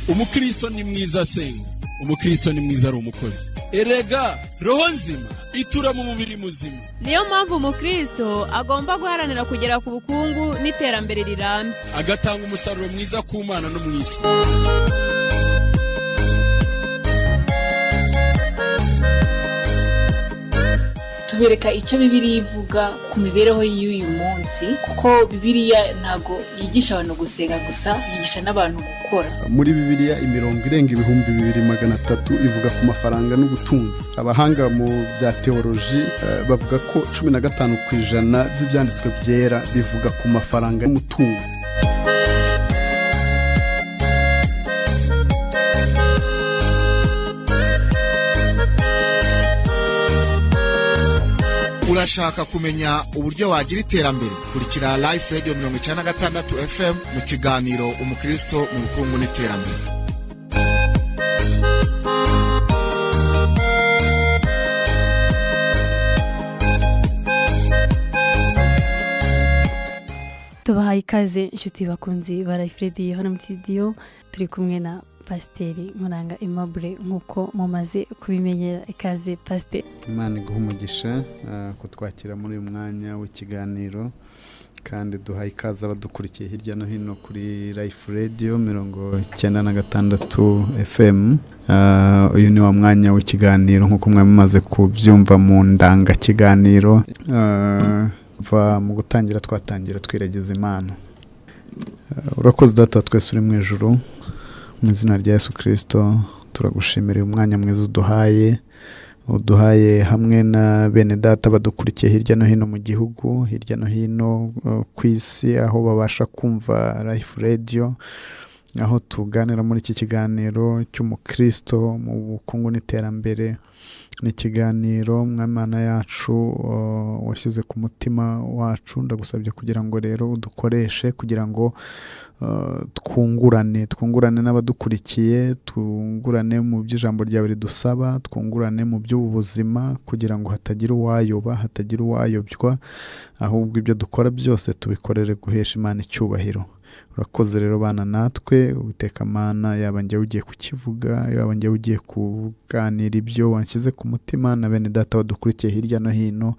Umukristo ni mwiza senga, umukristo ni mwiza ari umukozi. Erega roho nzima itura mu mubiri muzima. Niyo mpamvu umukristo agomba guharanira kugera ku bukungu n'iterambere rirambye, agatanga umusaruro mwiza ku Mana no mu isi. Tubereka icyo Bibiliya ivuga ku mibereho y'uyu munsi, kuko Bibiliya ntago yigisha abantu gusenga gusa, yigisha n'abantu gukora. Muri Bibiliya imirongo irenga 2300 ivuga ku mafaranga n'ubutunzi. Abahanga mu bya teoloji bavuga ko 15% by'ibyanditswe byera bivuga ku mafaranga n'umutungo. Urashaka kumenya uburyo wagira iterambere? Kurikira Live Radio 96 FM mu kiganiro Umukristo mu bukungu n'iterambere. Tubahaye ikaze inshuti bakunzi ba Live Radio hano mu studio, turi kumwe na Pasiteri Nkuranga Aimable nkuko mumaze kubimenyera. Ikaze Pasiteri. Imana iguha umugisha kutwakira muri uyu mwanya w'ikiganiro, kandi duhaye ikaze abadukurikiye hirya no hino kuri Live Radio 96 FM. Uyu ni wa mwanya w'ikiganiro nkuko mwamaze kubyumva mu ndanga kiganiro. Mu gutangira twatangira twiragiza Imana. Urakoze Data twese uri mu ijuru, mu izina rya Yesu Kristo turagushimira umwanya mwiza uduhaye hamwe na bene data badukurikiye hirya no hino mu gihugu, hirya no hino ku isi, aho babasha kumva Live Radio, aho tuganira muri iki kiganiro cy'umukristo mu bukungu n'iterambere. Ni ikiganiro Mwamana yacu washyize ku mutima wacu. Ndagusabye kugira ngo rero udukoreshe kugira ngo twungurane n'abadukurikiye, twungurane mu by'ijambo ryawe ridusaba, twungurane mu by'ubuzima, kugira ngo hatagira uwayoba, hatagira uwayobywa, ahubwo ibyo dukora byose tubikorere guhesha Imana icyubahiro. Urakoze rero bana natwe, Uwiteka Mana, yaba njye ugiye kukivuga, yaba njye ugiye kuganira ibyo wanshyize ku mutima, na bene data badukurikiye hirya no hino,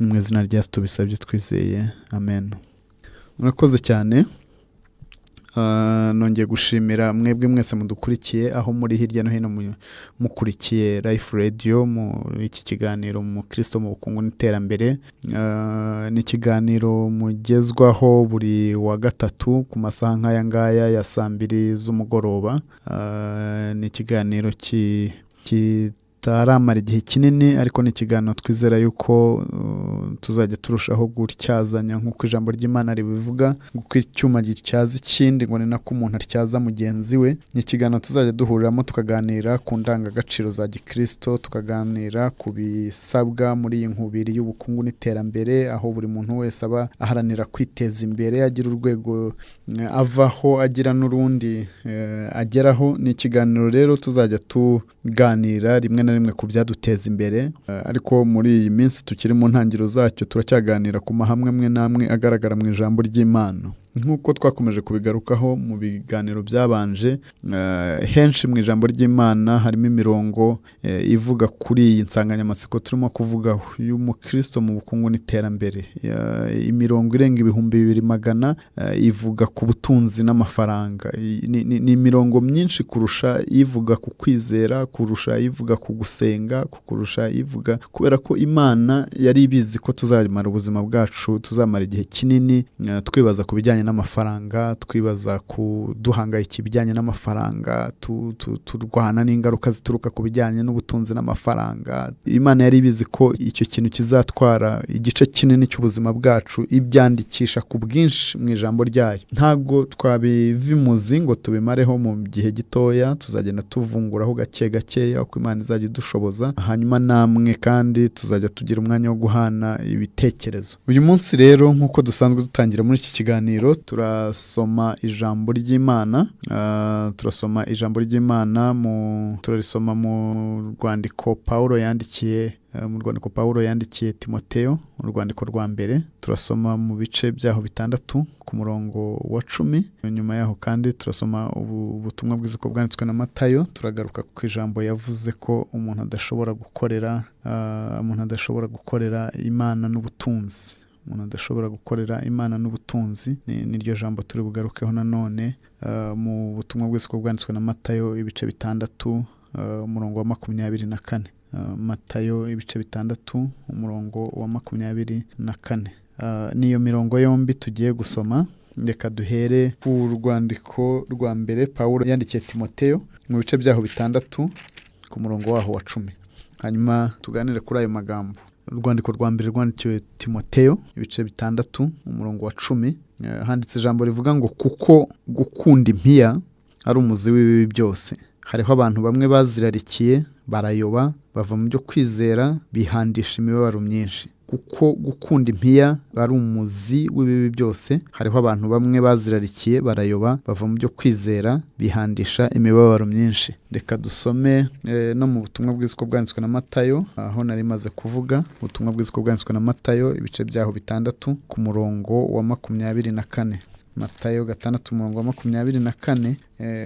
mu izina rya Yesu tubisabye twizeye, amen. Urakoze cyane. Nongeye gushimira mwebwe mwese mudukurikiye aho muri hirya no hino mukurikiye Live Radio mu iki kiganiro Umukristo mu bukungu n'iterambere. Ni ikiganiro mugezwaho buri wa gatatu ku masaha nk'aya ngaya ya 2:00 z'umugoroba. Ni ikiganiro taramara igihe kinini, ariko ni ikiganiro twizera yuko tuzajya turushaho gutyazanya nk'uko ijambo ry'Imana ribivuga, kuko icyuma gityaza ikindi ngo ni nako umuntu atyaza mugenzi we. Ni ikiganiro tuzajya duhuriramo tukaganira ku ndangagaciro za Gikristo, tukaganira ku bisabwa muri iyi nkubiri y'ubukungu n'iterambere, aho buri muntu wese aba aharanira kwiteza imbere, agira urwego avaho, agira n'urundi ageraho. Ni ikiganiro rero tuzajya tuganira rimwe na rimwe ku byaduteza imbere, ariko muri iyi minsi tukiri mu ntangiriro zacyo turacyaganira ku mahamwe amwe namwe agaragara mu ijambo ry'Imana. Nk'uko twakomeje kubigarukaho mu biganiro byabanje, henshi mu ijambo ry'Imana harimo imirongo ivuga kuri iyi nsanganyamatsiko turimo kuvugaho y'umukristo mu bukungu n'iterambere. Imirongo irenga 2200 ivuga ku butunzi n'amafaranga. Ni imirongo myinshi kurusha ivuga ku kwizera, kurusha ivuga ku gusenga, kurusha ivuga, kubera ko Imana yari ibizi ko tuzamara ubuzima bwacu, tuzamara igihe kinini twibaza ku bijyanye n'amafaranga, twibaza ku duhangayika ibijyanye n'amafaranga, turwana n'ingaruka zituruka ku bijyanye n'ubutunzi n'amafaranga. Imana yari ibizi ko icyo kintu kizatwara igice kinini cy'ubuzima bwacu, ibyandikisha ku bwinshi mu ijambo ryayo. Ntago twabivimuzi ngo tubimareho mu gihe gitoya, tuzagenda tuvunguraho gake gakeya uko Imana izajya idushoboza, hanyuma namwe kandi tuzajya tugira umwanya wo guhana ibitekerezo. Uyu munsi rero nk'uko dusanzwe dutangira muri iki kiganiro, turasoma ijambo ry'Imana. Turarisoma mu rwandiko Paulo yandikiye mu rwandiko Pawulo yandikiye Timoteyo urwandiko rwa mbere turasoma mu bice byaho 6 ku murongo wa 10. Nyuma yaho kandi turasoma ubutumwa bwiza ko bwanditswe na Matayo, turagaruka ku ijambo yavuze ko umuntu adashobora gukorera Imana n'ubutunzi. Umuntu adashobora gukorera Imana n'ubutunzi niryo jambo turi bugarukeho nanone mu butumwa bwiza ko bwanditswe na Matayo ibice 6 umurongo wa 24. Matayo ibice 6 umurongo wa 24. Niyo mirongo yombi tugiye gusoma. Reka duhere ku rwandiko rwa mbere Pawulo yandikiye Timoteyo mu bice byaho 6 ku murongo waho wa 10. Hanyuma tuganire kuri ayo magambo. Urwandiko rwa mbere rwandikiwe Timoteyo ibice 6 umurongo wa 10. Handitse ijambo rivuga ngo kuko gukunda impiya ari umuzi w'ibibi byose. Hariho abantu bamwe bazirarikiye barayoba bava mu byo kwizera bihandisha imibabaro myinshi. Kuko gukunda impiya ari umuzi w'ibibi byose. Hariho abantu bamwe bazirarikiye barayoba bava mu byo kwizera bihandisha imibabaro myinshi. Reka dusome no mu butumwa bwiza ko bwanditswe na Matayo, aho nari maze kuvuga. Ubutumwa bwiza ko bwanditswe na Matayo ibice byaho 6 ku murongo wa 24. Matayo 6 umurongo wa 24.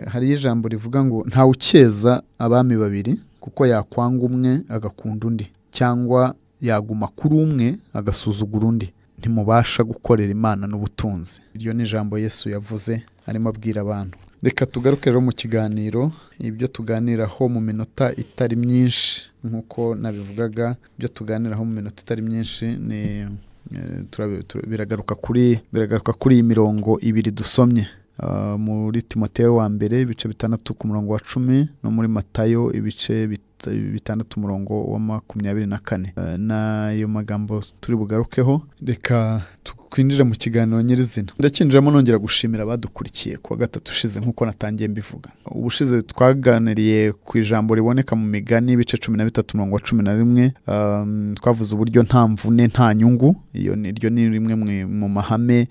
Hari ijambo rivuga ngo nta ukeza abami babiri, kuko yakwanga umwe agakunda undi, cyangwa yaguma kuri umwe agasuzugura undi. Ntimubasha gukorera Imana n'ubutunzi. Iryo ni ijambo Yesu yavuze arimo abwira abantu. Reka tugaruke rero mu kiganiro. Ibyo tuganiraho mu minota itari myinshi, nkuko nabivugaga, ibyo tuganiraho mu minota itari myinshi ni biragaruka kuri iyi mirongo ibiri dusomye muri Timoteyo wa mbere ibice 6 ku murongo wa 10 no muri Matayo ibice 6 umurongo wa 24. N'ayo magambo turi bugarukeho. Reka twinjire mu kiganiro nyirizina. Ndakinjiramo nongera gushimira abadukurikiye kuwa gatatu ushize nkuko natangiye mbivuga. Ubushize twaganiriye ku ijambo riboneka mu Migani ibice 13 umurongo wa 11. Twavuze uburyo nta mvune nta nyungu. Iryo ni rimwe mu mahame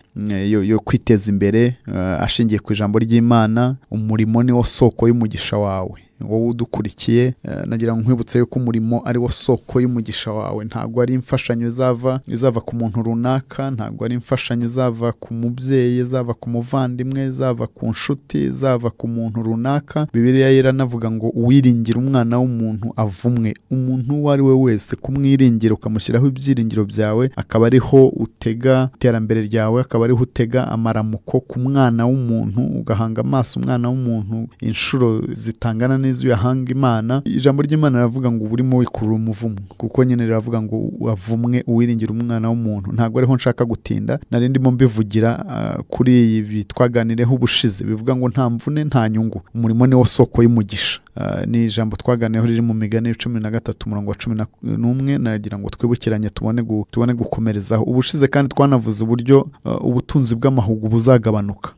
yo kwiteza imbere ashingiye ku ijambo ry'Imana. Umurimo ni wo soko y'umugisha wawe. Wowe udukurikiye, nagira ngo nkwibutse yuko umurimo ari wo soko y'umugisha wawe. Ntabwo ari imfashanyo izava ku muntu runaka, ntabwo ari imfashanyo izava ku mubyeyi, izava ku muvandimwe, izava ku nshuti, izava ku muntu runaka. Bibiliya iranavuga ngo uwiringira umwana w'umuntu avumwe. Umuntu uwo ari we wese kumwiringira ukamushyiraho ibyiringiro byawe, akaba ariho utega iterambere ryawe, akaba ariho utega amaramuko ku mwana w'umuntu, ugahanga amaso umwana w'umuntu inshuro zitangana n'izo yahanga Imana. Ijambo ry'Imana riravuga ngo burimo wikurura umuvumo, kuko nyine riravuga ngo wavumwe uwiringira umwana w'umuntu. Ntabwo ariho nshaka gutinda, nari ndimo mbivugira kuri ibi twaganireho ubushize bivuga ngo nta mvune nta nyungu. Umurimo ni wo soko y'umugisha. Ni ijambo twaganireho riri mu Migani 13 umurongo wa 11. Nagira ngo twibukiranye tubone gukomerezaho. Ubushize kandi twanavuze uburyo ubutunzi bw'amahugu buzagabanuka.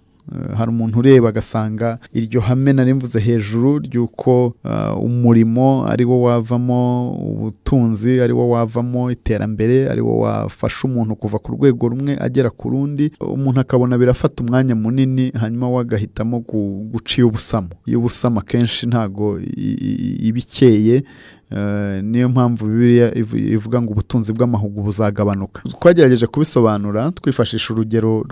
Hari umuntu ureba agasanga iryo hame nari mvuze hejuru ry'uko umurimo ari wo wavamo ubutunzi, ari wo wavamo iterambere, ari wo wafasha umuntu kuva ku rwego rumwe agera ku rundi. Umuntu akabona birafata umwanya munini, hanyuma wagahitamo guciye ubusamo. Iyo ubusama kenshi ntago ibikeye. Niyo mpamvu Bibiliya ivuga ngo ubutunzi bw'amahugu buzagabanuka. Twagerageje kubisobanura twifashisha urugero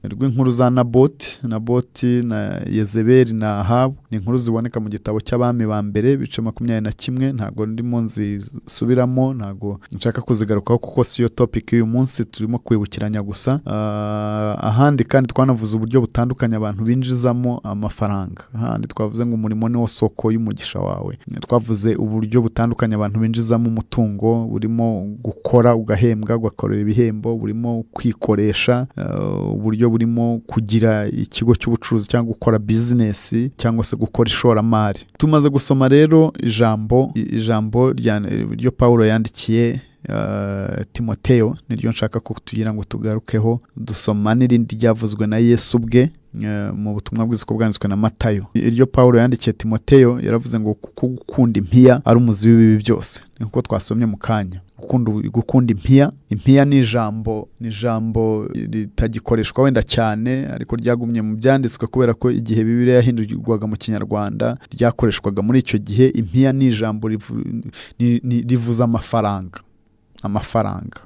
rw'inkuru za Naboti na Yezebeli na Ahabu. Ni inkuru ziboneka mu gitabo cy'abami ba mbere bice 21. Ntago ndimo nzisubiramo, ntago nshaka kuzigarukaho kuko siyo topic y'uyu munsi, turimo kwibukiranya gusa. Ahandi kandi twanavuze uburyo butandukanye abantu binjizamo amafaranga. Ahandi twavuze ngo umurimo ni wo soko y'umugisha wawe. Twavuze uburyo butandukanye abantu binjizamo umutungo, burimo gukora ugahembwa, ugakorera ibihembo, burimo kwikoresha, uburyo burimo kugira ikigo cy'ubucuruzi cyangwa gukora business cyangwa se gukora ishoramari. Tumaze gusoma rero ijambo ryo Pawulo yandikiye Timoteyo, niryo nshaka ko tugira ngo tugarukeho. Dusoma n'irindi ryavuzwe na Yesu ubwe mu butumwa bwiza ko bwanditswe na Matayo. Iryo Pawulo yandikiye Timoteyo yaravuze ngo kuko gukunda impiya ari umuzi w'ibibi byose. Nkuko twasomye mu kanya. gukunda impiya. Impiya ni ijambo ritagikoreshwa wenda cyane, ariko ryagumye mu byanditswe kubera ko igihe Bibiliya yahindurwaga mu Kinyarwanda ryakoreshwaga muri icyo gihe. Impiya ni ijambo rivuza amafaranga.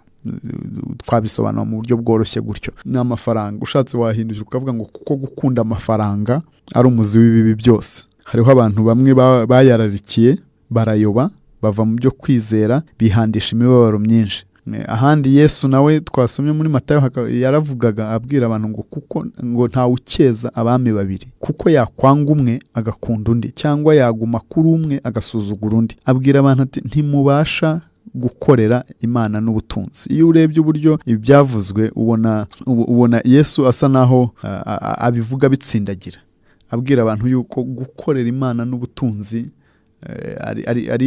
Twabisobanura mu buryo bworoshye gutyo. Ni amafaranga. Ushatse wahindura ukavuga ngo kuko gukunda amafaranga ari umuzi w'ibibi byose. Hariho abantu bamwe bayararikiye, barayoba, bava mu byo kwizera, bihandisha imibabaro myinshi. Ahandi Yesu nawe twasomye muri Matayo yaravugaga abwira abantu ngo ntawe ukeza abami babiri, kuko yakwanga umwe agakunda undi, cyangwa yaguma kuri umwe agasuzugura undi. Abwira abantu ati ntimubasha gukorera Imana n'ubutunzi. Iyo urebye uburyo ibyavuzwe ubona Yesu asa naho abivuga bitsindagira, abwira abantu yuko gukorera Imana n'ubutunzi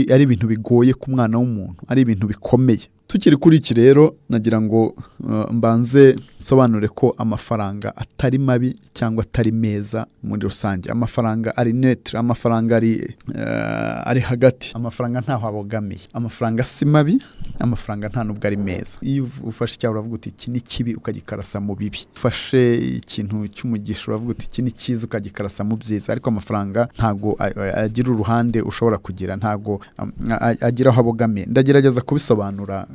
ari ibintu bigoye ku mwana w'umuntu, ari ibintu bikomeye. Tukiri kuri iki rero nagira ngo mbanze sobanure ko amafaranga atari mabi cyangwa atari meza muri rusange. Amafaranga ari netre, amafaranga ari hagati. Amafaranga ntaho abogamiye. Amafaranga si mabi, amafaranga nta nubwo ari meza. Iyo ufashe icyaha uravuga uti iki ni kibi ukagikarasa mu bibi. Ufashe ikintu cy'umugisha uravuga uti iki ni cyiza ukagikarasa mu byiza. Ariko amafaranga ntago agira uruhande ushobora kugira, ntago agira aho abogamiye. Ndagerageza kubisobanura,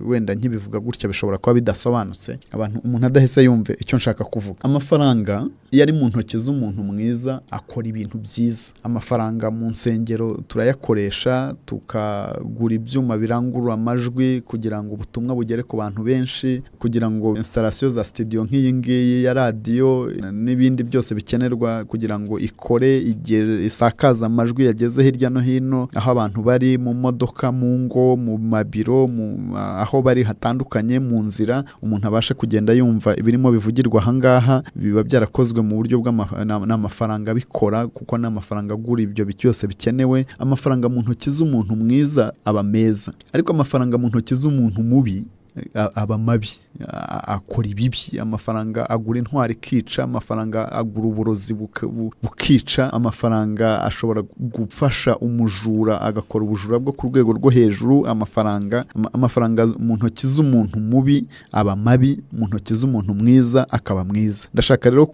wenda nkibivuga gutya bishobora kuba bidasobanutse, umuntu adahise yumve icyo nshaka kuvuga. Amafaranga iyo ari mu ntoki z'umuntu mwiza akora ibintu byiza. Amafaranga mu nsengero turayakoresha, tukagura ibyuma birangurura amajwi kugira ngo ubutumwa bugere ku bantu benshi, kugira ngo installation za studio nk'iyi ngiyi ya radio n'ibindi byose bikenerwa kugira ngo ikore isakaza amajwi yageze hirya no hino, aho abantu bari, mu modoka, mu ngo, mu mabiro, aho bari hatandukanye, mu nzira, umuntu abasha kugenda yumva ibirimo bivugirwa ahangaha. Biba byarakozwe mu buryo n'amafaranga bikora, kuko n'amafaranga agura ibyo byose bikenewe. Amafaranga mu ntoki z'umuntu mwiza aba meza, ariko amafaranga mu ntoki z'umuntu mubi aba mabi, akora ibibi. Amafaranga agura intwari ikica, amafaranga agura uburozi bukica, amafaranga ashobora gufasha umujura agakora ubujura bwo ku rwego rwo hejuru. Amafaranga mu ntoki z'umuntu mubi aba mabi, mu ntoki z'umuntu mwiza akaba mwiza. Ndashaka rero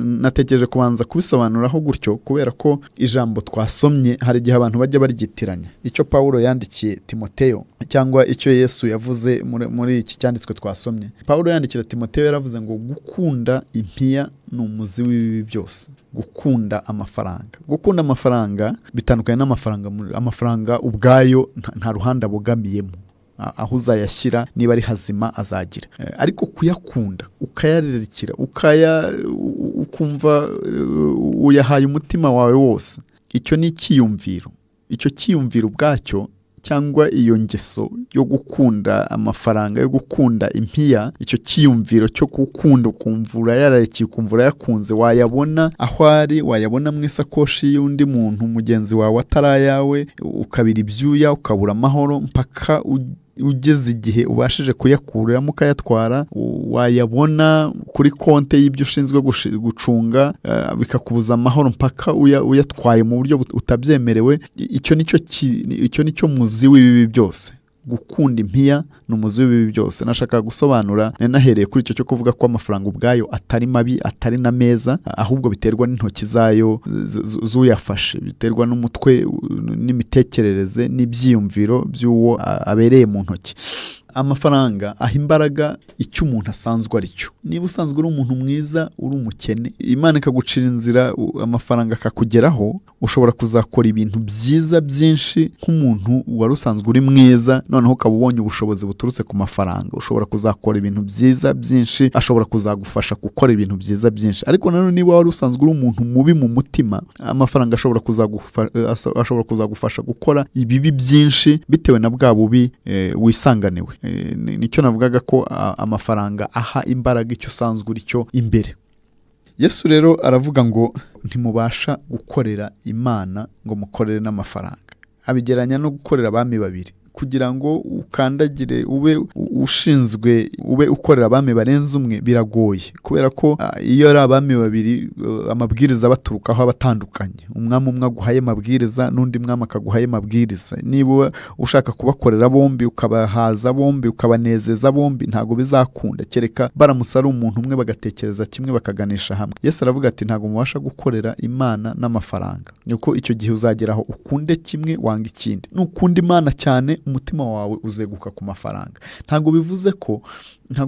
natekereje kubanza kubisobanuraho gutyo, kubera ko ijambo twasomye hari igihe abantu bajya baryitiranya. Icyo Pawulo yandikiye Timoteyo cyangwa icyo Yesu yavuze muri iki cyanditswe twasomye. Pawulo yandikira Timoteyo yaravuze ngo gukunda impiya ni umuzi w'ibibi byose. Gukunda amafaranga bitandukanye n'amafaranga. Amafaranga ubwayo nta ruhande abogamiyemo, aho uzayashyira niba ari hazima azagira. Ariko kuyakunda, ukayarerikira, ukumva uyahaye umutima wawe wose, icyo ni icyiyumviro. Icyo cyiyumviro ubwacyo cyangwa iyo ngeso yo gukunda amafaranga, yo gukunda impiya, icyo cyiyumviro cyo gukunda ukumvura yararikiye, ukumvura yakunze, wayabona aho ari, wayabona mu isakoshi y'undi muntu mugenzi wawe atari ayawe, ukabira ibyuya, ukabura amahoro, mpaka ugeze igihe ubashije kuyakuramo ukayatwara. Wayabona kuri konte y'ibyo ushinzwe gucunga, bikakubuza amahoro mpaka uyatwaye mu buryo utabyemerewe. Icyo nicyo muzi w'ibibi byose. Gukunda impiya ni umuzi w'ibibi byose. Nashaka gusobanura nahereye kuri icyo cyo kuvuga ko amafaranga ubwayo atari mabi, atari na meza, ahubwo biterwa n'intoki zayo z'uyafashe, biterwa n'umutwe n'imitekerereze n'ibyiyumviro by'uwo abereye mu ntoki. Amafaranga aha imbaraga icyo umuntu asanzwe ari cyo. Niba usanzwe uri umuntu mwiza, uri umukene, Imana ikagucira inzira, amafaranga akakugeraho, ushobora kuzakora ibintu byiza byinshi nk'umuntu wari usanzwe uri mwiza, noneho ukaba ubonye ubushobozi buturutse ku mafaranga. Ushobora kuzakora ibintu byiza byinshi, ashobora kuzagufasha gukora ibintu byiza byinshi. Ariko nanone niba wari usanzwe uri umuntu mubi mu mutima, amafaranga ashobora kuzagufasha gukora ibibi byinshi bitewe na bwa bubi wisanganiwe. Nicyo navugaga ko amafaranga aha imbaraga icyo usanzwe uri cyo imbere. Yesu rero aravuga ngo ntimubasha gukorera Imana ngo mukorere n'amafaranga. Abigeranya no gukorera abami babiri. kugira ngo ukandagire ube ushinzwe ube ukorera abami barenze umwe biragoye, kubera ko iyo ari abami babiri amabwiriza baturukaho abatandukanye, umwami umwe aguhaye amabwiriza n'undi mwami akaguhaye amabwiriza. Niba ushaka kubakorera bombi ukabahaza bombi ukabanezeza bombi ntago bizakunda, kereka baramutse ari umuntu umwe bagatekereza kimwe bakaganisha hamwe. Yesu aravuga ati ntago mubasha gukorera Imana n'amafaranga. Nuko icyo gihe uzageraho ukunde kimwe wanga ikindi. Nukunda Imana cyane umutima wawe uzeguka ku mafaranga. Ntago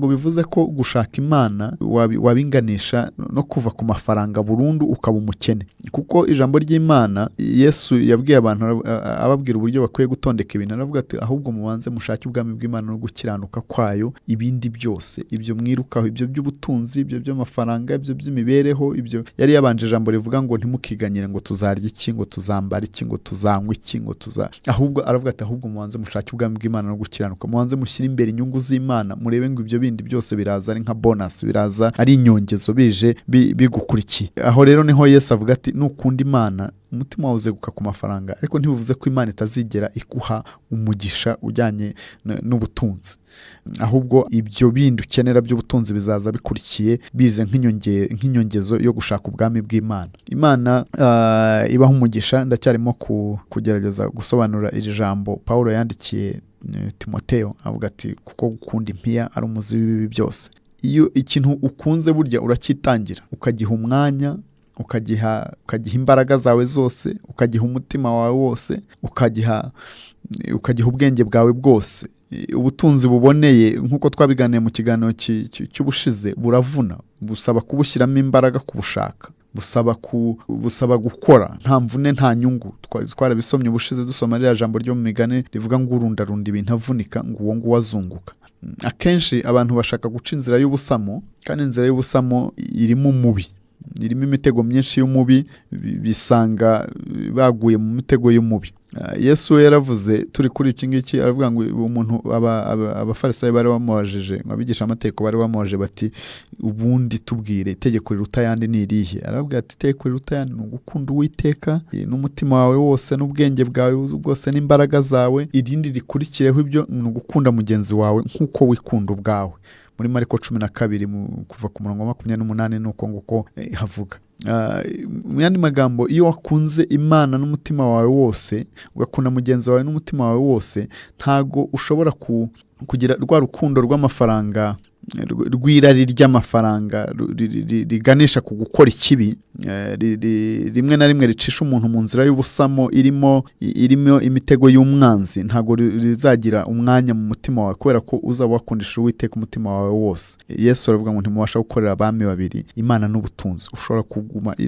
bivuze ko gushaka Imana wabinganisha no kuva ku mafaranga burundu ukaba umukene, kuko ijambo ry'Imana Yesu yabwiye abantu ababwira uburyo bakwiye gutondeka ibintu. Aravuga ati ahubwo mubanze mushake ubwami bw'Imana no gukiranuka kwayo, ibindi byose ibyo mwirukaho, ibyo by'ubutunzi, ibyo by'amafaranga, ibyo by'imibereho, ibyo yari yabanje ijambo rivuga ngo ntimukiganyire ngo tuzarya iki, ngo tuzambara iki, ngo tuzanywa iki, ngo ahubwo aravuga ati ahubwo mubanze mushake ubwami bw'Imana no gukiranuka, mubanze mushyire imbere inyungu z'Imana, murebe ngo ibyo bindi byose biraza ari nka bonus, biraza ari inyongezo bije bigukurikiye. Aho rero niho Yesu avuga ati nukunda Imana umutima wawe uzeguka ku mafaranga, ariko ntibivuze ko Imana itazigera iguha umugisha ujyanye n'ubutunzi, ahubwo ibyo bindi ukenera by'ubutunzi bizaza bikurikiye bize nk'inyongezo yo gushaka ubwami bw'Imana. Imana ibaho umugisha. Ndacyarimo kugerageza gusobanura iri jambo Pawulo yandikiye Timoteyo, avuga ati kuko gukunda impiya ari umuzi w'ibibi byose. Iyo ikintu ukunze burya urakitangira ukagiha umwanya, ukagiha imbaraga zawe zose, ukagiha umutima wawe wose, ukagiha ubwenge bwawe bwose. Ubutunzi buboneye nk'uko twabiganiye mu kiganiro cy'ubushize buravuna, busaba kubushyiramo imbaraga kubushaka, busaba gukora nta mvune nta nyungu. Twarabisomye ubushize dusoma ririya jambo ryo mu migani rivuga ngo urundarunda ibintu avunika ngo uwo nguwo azunguka. Akenshi abantu bashaka guca inzira y'ubusamo, kandi inzira y'ubusamo irimo umubi, irimo imitego myinshi y'umubi, bisanga baguye mu mitego y'umubi. Yesu yaravuze turi kuri iki ngiki, aravuga ngo umuntu abafarisayo bari bamubajije, abigisha amategeko bari bamubajije bati ubundi tubwire itegeko riruta ayandi ni irihe? Aravuga ati itegeko riruta ayandi ni ugukunda Uwiteka n'umutima wawe wose n'ubwenge bwawe bwose n'imbaraga zawe, irindi rikurikireho ibyo ni ugukunda mugenzi wawe nk'uko wikunda ubwawe. Muri Mariko 12 kuva ku murongo wa 28 nuko nguko havuga. Mu yandi magambo, iyo wakunze Imana n'umutima wawe wose, ugakunda mugenzi wawe n'umutima wawe wose, ntago ushobora kugira rwa rukundo rw'amafaranga, rw'irari ry'amafaranga riganisha ku gukora ikibi, rimwe na rimwe ricisha umuntu mu nzira y'ubusamo irimo imitego y'umwanzi. Ntago rizagira umwanya mu mutima wawe, kubera ko uzaba wakundishije Uwiteka umutima wawe wose. Yesu aravuga ngo ntimubasha gukorera abami babiri, Imana n'ubutunzi. Ushobora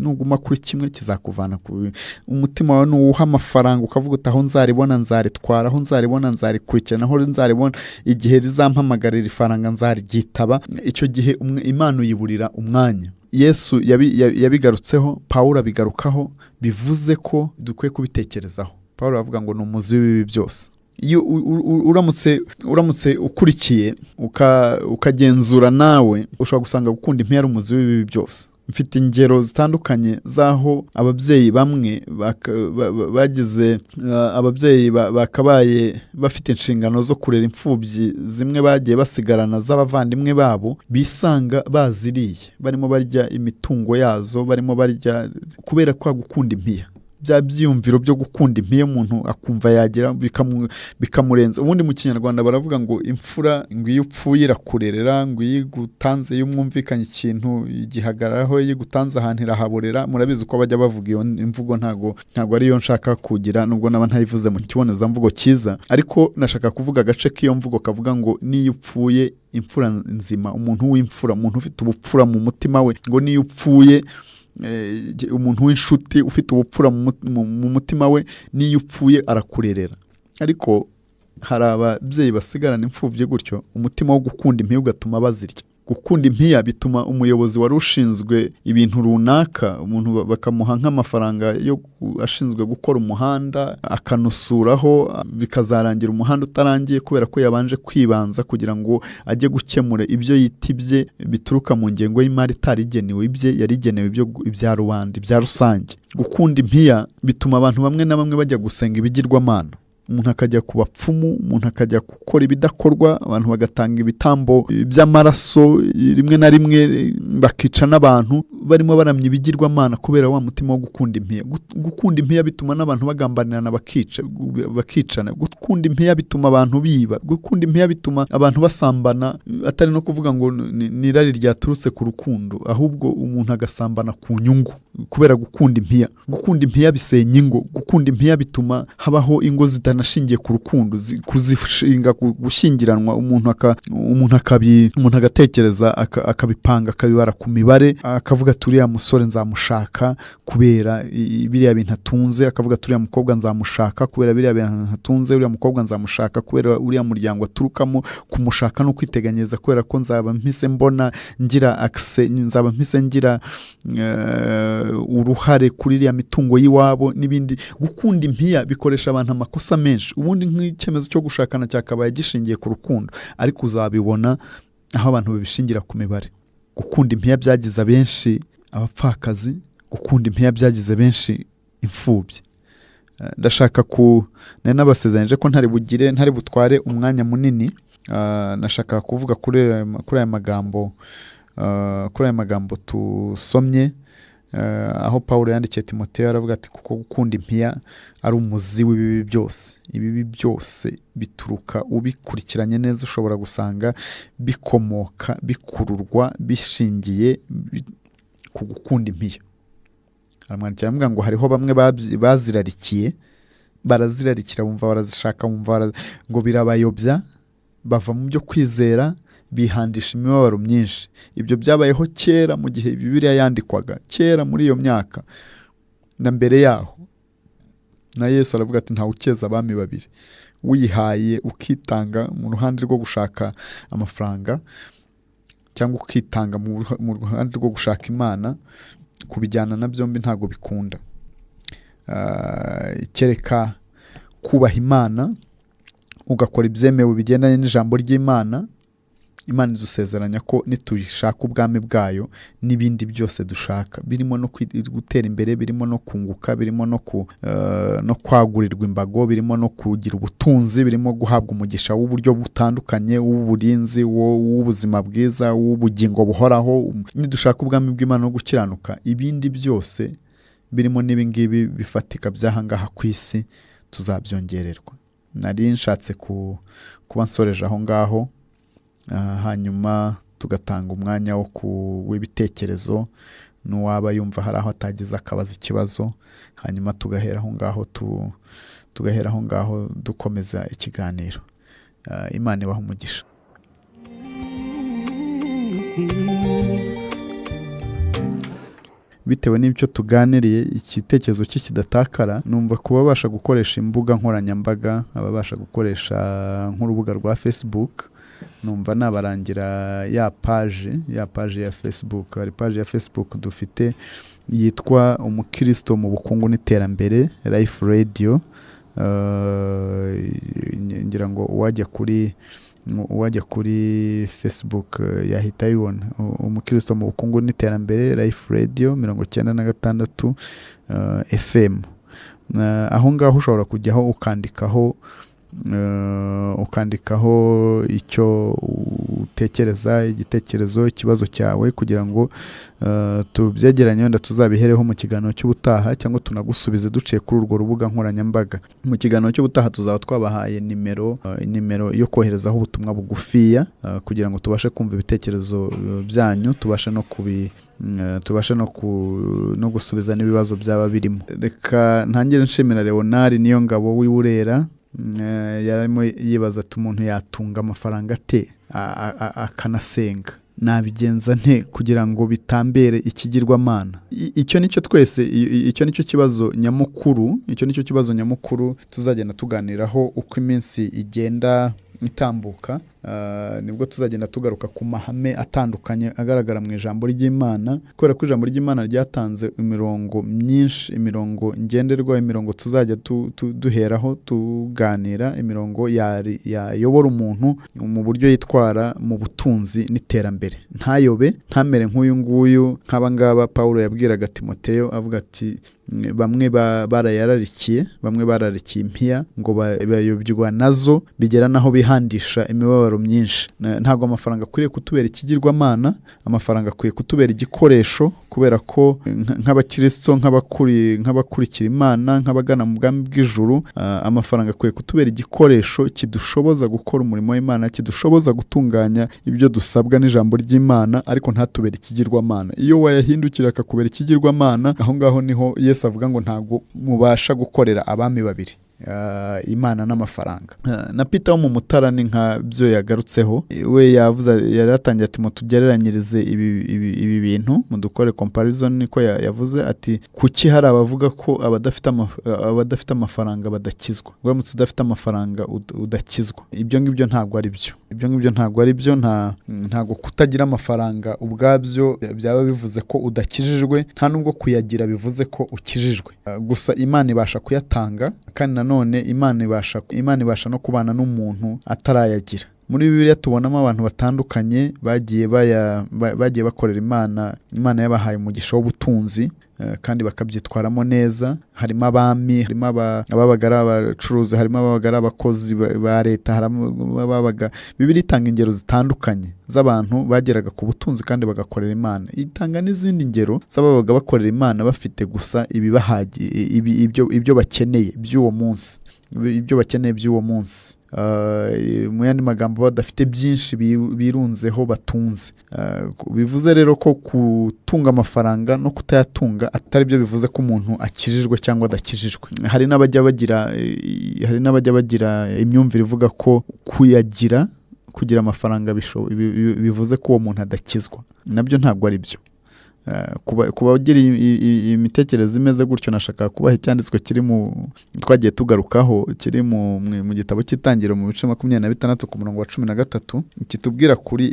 nuguma kuri kimwe kizakuvana ku umutima wawe. Nuwuha amafaranga ukavuga uti aho nzaribona nzaritwara, aho nzaribona nzarikurikirana, aho nzaribona igihe rizampamagarira ifaranga nzaryitaba, icyo gihe Imana uyiburira umwanya. Yesu yabigarutseho, Pawulo abigarukaho, bivuze ko dukwiye kubitekerezaho. Pawulo avuga ngo ni umuzi w'ibibi byose. Iyo uramutse ukurikiye ukagenzura nawe, ushobora gusanga gukunda impiya ari umuzi w'ibibi byose. Mfite ingero zitandukanye zaho ababyeyi bamwe bagize ababyeyi bakabaye bafite inshingano zo kurera imfubyi zimwe bagiye basigarana z'abavandimwe babo, bisanga baziriye barimo barya imitungo yazo, barimo barya kubera kwa gukunda impiya. Bya byiyumviro byo gukunda impiya umuntu akumva yagira bikamurenza. Ubundi mu Kinyarwanda baravuga ngo imfura ngo iyo upfuye irakurerera, ngo iyo igutanze iyo mwumvikanye ikintu igihagararaho, iyo igutanze ahantu irahaborera. Murabizi uko bajya bavuga iyo imvugo, ntago ariyo nshaka kugira, nubwo naba ntayivuze mu kiboneza mvugo cyiza, ariko nashaka kuvuga agace k'iyo mvugo kavuga ngo niyo upfuye imfura nzima, umuntu w'imfura, umuntu ufite ubupfura mu mutima we, ngo niyo upfuye umuntu w'inshuti ufite ubupfura mu mutima we, niyo upfuye arakurerera. Ariko hari ababyeyi basigarana imfubyi gutyo, umutima wo gukunda impiya ugatuma bazirya. Gukunda impiya bituma umuyobozi wari ushinzwe ibintu runaka, umuntu bakamuha nk'amafaranga yo ashinzwe gukora umuhanda, akanusuraho, bikazarangira umuhanda utarangiye kubera ko yabanje kwibanza kugira ngo ajye gukemura ibyo yitibye bituruka mu ngengo y'imari itarigenewe, ibye yarigenewe ibya rubanda, ibya rusange. Gukunda impiya bituma abantu bamwe na bamwe bajya gusenga ibigirwamana. umuntu akajya ku bapfumu, umuntu akajya gukora ibidakorwa, abantu bagatanga ibitambo by'amaraso, rimwe na rimwe bakica n'abantu barimo baramya ibigirwamana kubera wa mutima wo gukunda impiya. Gukunda impiya bituma n'abantu bagambanirana bakicana. Gukunda impiya bituma abantu biba. Gukunda impiya bituma abantu basambana, atari no kuvuga ngo ni irari ryaturutse ku rukundo, ahubwo umuntu agasambana ku nyungu kubera gukunda impiya. Gukunda impiya bisenya ingo. Gukunda impiya bituma habaho ingo zitanashingiye ku rukundo, kuzishinga gushyingiranwa, umuntu agatekereza akabipanga, akabibara ku mibare, akavuga ati uriya musore nzamushaka kubera biriya bintu atunze, akavuga ati uriya mukobwa nzamushaka kubera biriya bintu atunze, uriya mukobwa nzamushaka kubera uriya muryango aturukamo. Kumushaka no kwiteganyiriza kubera ko nzaba mpise mbona ngira access, nzaba mpise ngira uruhare kuri iriya mitungo y'iwabo n'ibindi. Gukunda impiya bikoresha abantu amakosa menshi. Ubundi nk'icyemezo cyo gushakana cyakabaye gishingiye ku rukundo, ariko uzabibona aho abantu babishingira ku mibare. Gukunda impiya byagize benshi abapfakazi. Gukunda impiya byagize benshi imfubyi. Ndashaka n'abasezeranyije ko ntari butware umwanya munini. Nashaka kuvuga kuri aya magambo tusomye, aho Pawulo yandikiye Timoteyo aravuga ati kuko gukunda impiya ari umuzi w'ibibi byose. Ibibi byose bituruka, ubikurikiranye neza ushobora gusanga bikomoka, bikururwa, bishingiye ku gukunda impiya. Aramwandikira avuga ngo hariho bamwe bazirarikiye, barazirarikira, bumva barazishaka, bumva ngo birabayobya, bava mu byo kwizera, bihandisha imibabaro myinshi. Ibyo byabayeho kera mu gihe Bibiliya yandikwaga, kera muri iyo myaka na mbere yaho. Na Yesu aravuga ati ntawe ukeza abami babiri. Wihaye ukitanga mu ruhande rwo gushaka amafaranga, cyangwa ukitanga mu ruhande rwo gushaka Imana, kubijyana na byombi ntago bikunda. Kereka kubaha Imana, ugakora ibyemewe bigendanye n'ijambo ry'Imana. Imana idusezeranya ko nituyishaka ubwami bwayo n'ibindi byose dushaka, birimo no gutera imbere, birimo no kunguka, birimo no kwagurirwa imbago, birimo no kugira ubutunzi, birimo guhabwa umugisha w'uburyo butandukanye, w'uburinzi, w'ubuzima bwiza, w'ubugingo buhoraho. Nidushaka ubwami bw'Imana no gukiranuka, ibindi byose birimo n'ibingibi bifatika by'ahangaha ku isi tuzabyongererwa. Nari nshatse kuba nsoreje aho ngaho, hanyuma tugatanga umwanya w'ibitekerezo, n'uwaba yumva hari aho atagize akabaza ikibazo, hanyuma tugahera aho ngaho dukomeza ikiganiro. Imana ibahe umugisha. Bitewe n'ibyo tuganiriye, igitekerezo cye kidatakara, numva kuba babasha gukoresha imbuga nkoranyambaga, ababasha gukoresha nk'urubuga rwa Facebook, numva nabarangira ya page ya Facebook. Hari page ya Facebook dufite yitwa Umukristo mu bukungu n'iterambere, Life Radio. Ngira ngo uwajya kuri Facebook yahita yibona Umukristo mu bukungu n'iterambere, Life Radio 96 FM. Aho ngaho ushobora kujyaho ukandikaho icyo utekereza, igitekerezo, ikibazo cyawe, kugira ngo tubyegeranye, wenda tuzabihereho mu kiganiro cy'ubutaha, cyangwa tunagusubize duciye kuri urwo rubuga nkoranyambaga. Mu kiganiro cy'ubutaha tuzaba twabahaye nimero yo koherezaho ubutumwa bugufiya, kugira ngo tubashe kumva ibitekerezo byanyu, tubashe no gusubiza n'ibibazo byaba birimo. Reka ntangire nshimira Leonard niyo ngabo w'iburera. Yarimo yibaza ati umuntu yatunga amafaranga ate akanasenga, nabigenza nte kugira ngo bitambere ikigirwamana? Icyo nicyo kibazo nyamukuru tuzagenda tuganiraho uko iminsi igenda itambuka. nibwo tuzagenda tugaruka ku mahame atandukanye agaragara mu ijambo ry'Imana, kubera ko ijambo ry'Imana ryatanze imirongo myinshi, imirongo ngenderwa, imirongo tuzajya duheraho tuganira, imirongo yayobora umuntu mu buryo yitwara mu butunzi n'iterambere, ntayobe, ntamere nk'uyu nguyu nk'aba ngaba Pawulo yabwiraga Timoteyo avuga ati bamwe barayararikiye, bamwe bararikiye impiya ngo bayobywa nazo bigera naho bihandisha imibabaro myinshi. Ntabwo amafaranga akwiriye kutubera ikigirwamana, amafaranga akwiye kutubera igikoresho, kubera ko nk'abakristo, nk'abakurikira Imana, nk'abagana mu bwami bw'ijuru, amafaranga akwiye kutubera igikoresho kidushoboza gukora umurimo w'Imana, kidushoboza gutunganya ibyo dusabwa n'ijambo ry'Imana, ariko ntatubere ikigirwamana. Iyo wayahindukira akakubera ikigirwamana, aho ngaho niho Yesu avuga ngo ntabwo mubasha gukorera abami babiri, Imana n'amafaranga. Na Peter wo mu Mutara ni nka byo yagarutseho, we yavuze, yaratangiye ati mutugereranyirize ibi bintu, mudukore comparison, niko yavuze ati kuki hari abavuga ko abadafite amafaranga badakizwa, uramutse udafite amafaranga udakizwa. Ibyo ngibyo ntabwo ari byo, ibyo ngibyo ntabwo ari byo. Ntabwo kutagira amafaranga ubwabyo byaba bivuze ko udakijijwe, nta nubwo kuyagira bivuze ko ukijijwe. Gusa Imana ibasha kuyatanga, kandi nanone Imana ibasha no kubana n'umuntu atarayagira. Muri Bibiliya tubonamo abantu batandukanye bagiye bakorera Imana yabahaye umugisha w'ubutunzi, kandi bakabyitwaramo neza. Harimo abami, harimo ababaga ari abacuruzi, harimo ababaga ari abakozi ba leta, harimo ababaga. Bibiliya itanga ingero zitandukanye z'abantu bageraga ku butunzi kandi bagakorera Imana. Itanga n'izindi ngero z'ababaga bakorera Imana bafite gusa ibyo bakeneye by'uwo munsi, ibyo bakeneye by'uwo munsi. Mu yandi magambo badafite byinshi birunzeho batunze. Bivuze rero ko gutunga amafaranga no kutayatunga atari byo bivuze ko umuntu akijijwe cyangwa adakijijwe. Hari n'abajya bagira imyumvire ivuga ko kugira amafaranga bivuze ko uwo muntu adakizwa. Nabyo ntabwo ari byo. Kuba ugira imitekerereze imeze gutyo, nashaka kubaha icyanditswe twagiye tugarukaho, kiri mu gitabo cy'Itangiriro mu bice 26 ku murongo wa 13, kitubwira kuri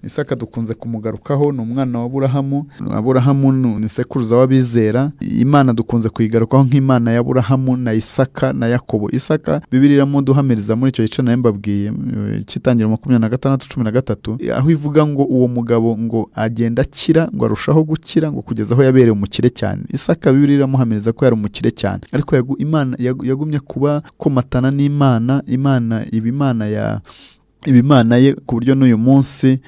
Isaka dukunze kumugarukaho. Ni umwana wa Aburahamu ni sekuruza w'abizera. Imana dukunze kuyigarukaho nk'Imana ya Aburahamu na Isaka na Yakobo. Isaka Bibiliya iramuduhamiriza muri icyo gice nayo mbabwiye cy'Itangiriro 26:13, aho ivuga ngo uwo mugabo ngo agenda akira, ngo arushaho gukira, ngo kugeza aho yabereye umukire cyane. Isaka Bibiliya iramuhamiriza ko yari umukire cyane, ariko Imana yagumye kuba komatana n'Imana. Imana ibimana ye ku buryo n'uyu munsi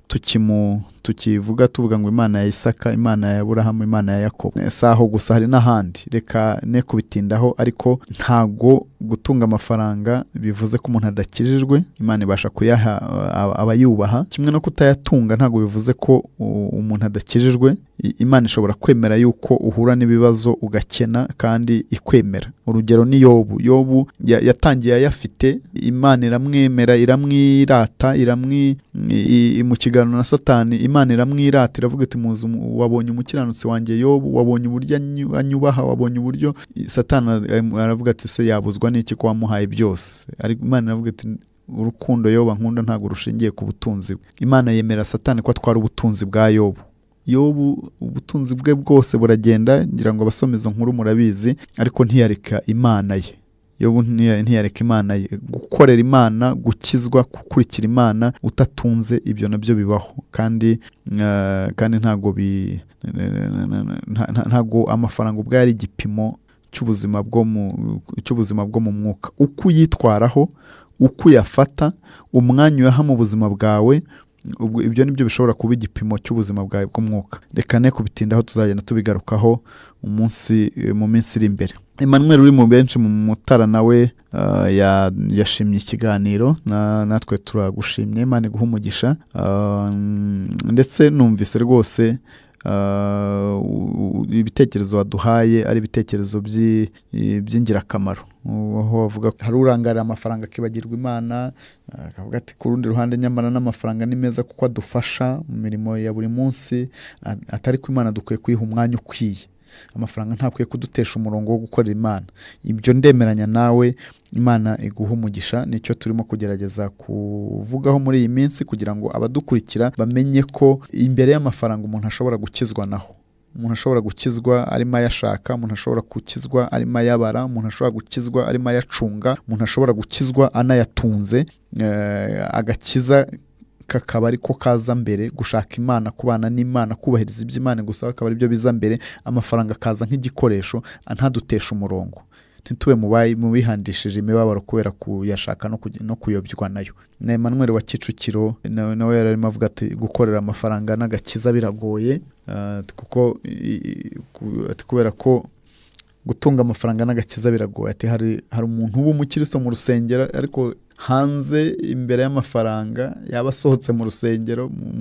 tukivuga tuvuga ngo Imana ya Isaka, Imana ya Aburahamu, Imana ya Yakobo. Saho gusa, hari n'ahandi, reka ne kubitindaho. Ariko ntago gutunga amafaranga bivuze ko umuntu adakijijwe. Imana ibasha kuyaha abayubaha, kimwe no kutayatunga ntago bivuze ko umuntu adakijijwe. Imana ishobora kwemera yuko uhura n'ibibazo ugakena kandi ikwemera. Urugero ni Yobu yatangiye ayafite, Imana iramwemera, iramwirata, mu kiganiro na Satani Imana iramwirata, iravuga iti wabonye umukiranutsi wanjye Yobu, wabonye uburyo anyubaha, wabonye uburyo. Satani aravuga ati se yabuzwa n'iki ko wamuhaye byose? Ariko Imana iravuga iti urukundo Yobu nkunda ntabwo rushingiye ku butunzi bwe. Imana yemera Satani ko atwara ubutunzi bwa Yobu, ubutunzi bwe bwose buragenda, ngira ngo abasoma izo nkuru murabizi, ariko ntiyareka Imana ye. Yobu ntiyareka Imana ye. Gukorera Imana, gukizwa, gukurikira Imana utatunze, ibyo nabyo bibaho, kandi ntago amafaranga ubwo yari igipimo cy'ubuzima bwo mu mwuka. Uko uyitwaraho, uko uyafata, umwanya uyaha mu buzima bwawe, ibyo nibyo bishobora kuba igipimo cy'ubuzima bwawe bw'umwuka. Reka ne kubitindaho, tuzagenda tubigarukaho mu minsi iri imbere. Emmanuel uri mu benshi mu Mutara nawe yashimye ikiganiro, natwe turagushimye. Imana iguha umugisha, ndetse numvise rwose ibitekerezo waduhaye ari ibitekerezo by'ingirakamaro. Aho bavuga hari urangarira amafaranga akibagirwa Imana, akavuga ati ku rundi ruhande nyamara n'amafaranga ni meza kuko adufasha mu mirimo ya buri munsi, atari ko Imana dukwiye kuyiha umwanya ukwiye. amafaranga ntakwiye kudutesha umurongo wo gukorera Imana. Ibyo ndemeranya nawe, Imana iguha umugisha. Nicyo turimo kugerageza kuvugaho muri iyi minsi kugira ngo abadukurikira bamenye ko imbere y'amafaranga umuntu ashobora gukizwa naho. Umuntu ashobora gukizwa arimo ayashaka, umuntu ashobora gukizwa arimo ayabara, umuntu ashobora gukizwa arimo ayacunga, umuntu ashobora gukizwa anayatunze. Agakiza kakaba ariko kaza mbere, gushaka Imana, kubana n'Imana, kubahiriza ibyo Imana gusaba akaba aribyo biza mbere. Amafaranga kaza nk'igikoresho ntadutesha umurongo, ntitube mu bihandishije imibabaro kubera kuyashaka no kuyobywa nayo. Na Emmanuel wa Kicukiro nawe yararimo avuga ati gukorera amafaranga n'agakiza biragoye, kuko kubera ko gutunga amafaranga n'agakiza biragoye. Ati hari umuntu uba umukristo mu rusengero ariko hanze imbere y'amafaranga yaba asohotse mu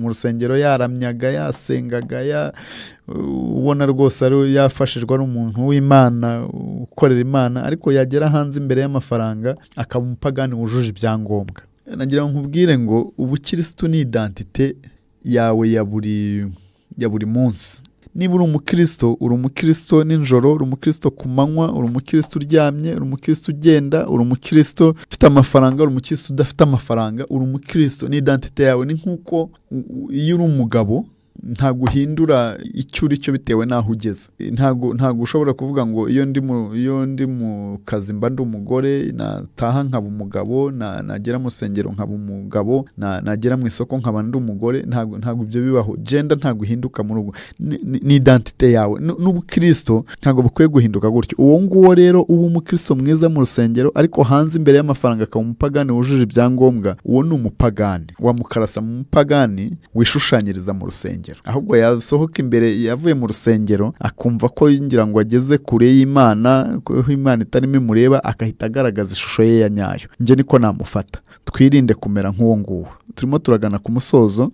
rusengero yaramyaga, yasengaga, ubona rwose ari yafashijwe ari umuntu w'Imana ukorera Imana, ariko yagera hanze imbere y'amafaranga akaba umupagani wujuje ibyangombwa. Nagira ngo nkubwire ngo ubukristo ni identite yawe ya buri munsi. Niba uri umukristo nijoro, uri umukristo ku manywa, uri umukristo uryamye, uri umukristo ugenda, uri umukristo ufite amafaranga, uri umukristo udafite amafaranga, uri umukristo. Ni identite yawe. Ni nk'uko iyo uri umugabo ntago uhindura icyo uri cyo bitewe n'aho ugeze. Ntago ushobora kuvuga ngo iyo ndi mu kazi mba ndi umugore, nataha nkaba umugabo, nagera mu rusengero nkaba umugabo, nagera mu isoko nkaba ndi umugore. Ntago ibyo bibaho. Gender ntago uhinduka muri ubwo. Ni identite yawe. N'ubukristo ntago bukwiye guhinduka gutyo. Uwo nguwo rero uba umukristo mwiza mu rusengero ariko hanze imbere y'amafaranga akaba umupagani wujuje ibyangombwa, uwo ni umupagani. Wamukarasa mu mupagani wishushanyiriza mu rusengero. Ahubwo yasohoka imbere, yavuye mu rusengero akumva ko ngira ngo ageze kure y'Imana, ko Imana itarimo imureba, akahita agaragaza ishusho ye ya nyayo. Nje niko namufata. Twirinde kumera nk'uwo nguwo. Turimo turagana ku musozo.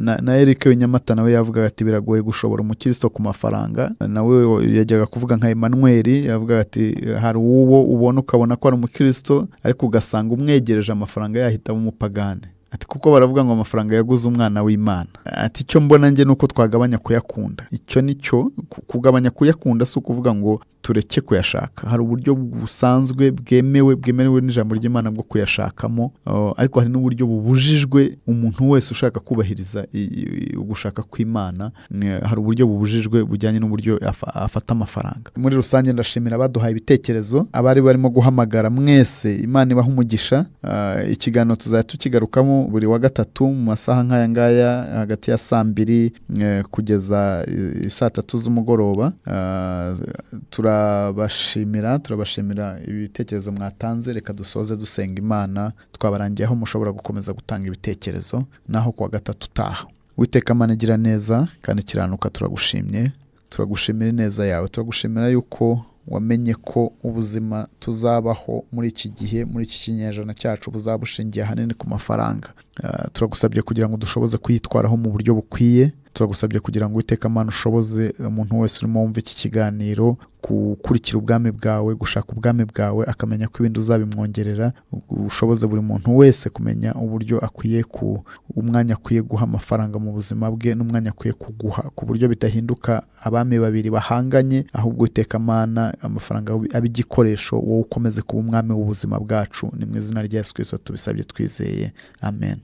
Na Eric w'inyamata nawe yavuga ati biragoye gushobora umukristo ku mafaranga. Nawe yajyaga kuvuga nka Emmanuel, yavuga ati hari uwo ubona ukabona ko ari umukristo ariko ugasanga umwegereje amafaranga yahita umupagane. Ati kuko baravuga ngo amafaranga yaguze umwana w'Imana. Ati icyo mbona nge nuko twagabanya kuyakunda. Icyo nicyo kugabanya kuyakunda, si ukuvuga ngo tureke kuyashaka. Hari uburyo busanzwe bwemewe n'ijambo ry'Imana bwo kuyashakamo, ariko hari n'uburyo bubujijwe umuntu wese ushaka kubahiriza ugushaka kw'Imana. Hari uburyo bubujijwe bujyanye n'uburyo afata amafaranga. Muri rusange ndashimira abaduhaye ibitekerezo, abari barimo guhamagara mwese. Imana ibaha umugisha. Ikiganiro tuzajya tukigarukamo buri wa gatatu mu masaha nk'aya ngaya hagati ya 2:00 kugeza 3:00 z'umugoroba. Turabashimira ibitekerezo mwatanze. Reka dusoze dusenga Imana, twabarangiye aho mushobora gukomeza gutanga ibitekerezo naho kuwa gatatu utaha. Uwiteka Imana igira neza kandi kiranuka, turagushimira neza yawe. Turagushimira yuko wamenye ko ubuzima tuzabaho muri iki gihe, muri iki kinyejana cyacu, buzabushingiye ahanini ku mafaranga. Turagusabye kugira ngo dushoboze kuyitwaraho mu buryo bukwiye. Turagusabye kugira ngo Uwiteka Imana ushoboze umuntu wese urimo wumva iki kiganiro gukurikira ubwami bwawe, gushaka ubwami bwawe, akamenya ko ibindi uzabimwongerera. Ushoboze buri muntu wese kumenya uburyo akwiye umwanya akwiye guha amafaranga mu buzima bwe n'umwanya akwiye kuguha, ku buryo bitahinduka abami babiri bahanganye, ahubwo Uwiteka Imana amafaranga abe igikoresho, wowe ukomeze kuba umwami w'ubuzima bwacu. Ni mu izina rya Yesu Kristo tubisabye twizeye, amen.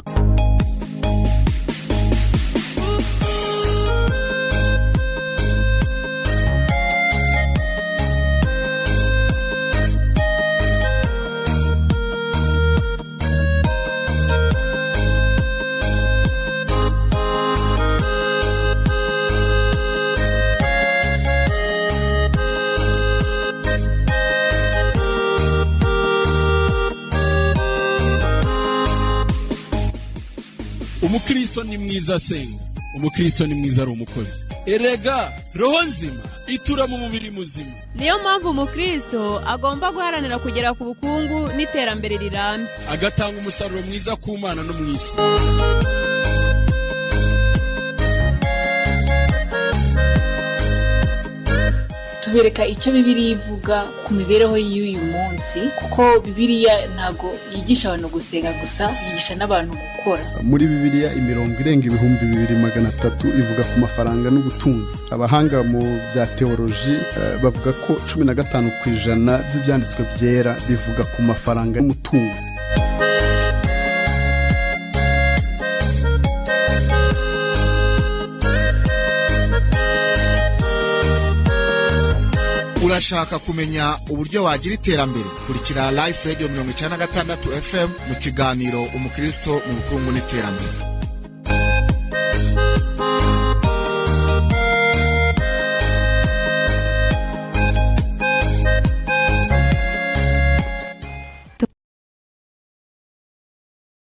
Umukristo ni mwiza asenga, umukristo ni mwiza ari umukozi. Erega roho nzima itura mu mubiri muzima. Niyo mpamvu umukristo agomba guharanira kugera ku bukungu n'iterambere rirambye, agatanga umusaruro mwiza ku Mana no mu isi. tubereka icyo Bibiliya ivuga ku mibereho y'uyu munsi, kuko Bibiliya ntago yigisha abantu gusenga gusa, yigisha n'abantu gukora. Muri Bibiliya imirongo irenga 2300 ivuga ku mafaranga n'ubutunzi. Abahanga mu bya teoloji bavuga ko 15% by'ibyanditswe byera bivuga ku mafaranga n'umutungo. Urashaka kumenya uburyo wagira iterambere? Kurikira Live Radio 96 FM mu kiganiro Umukristo mu bukungu n'iterambere.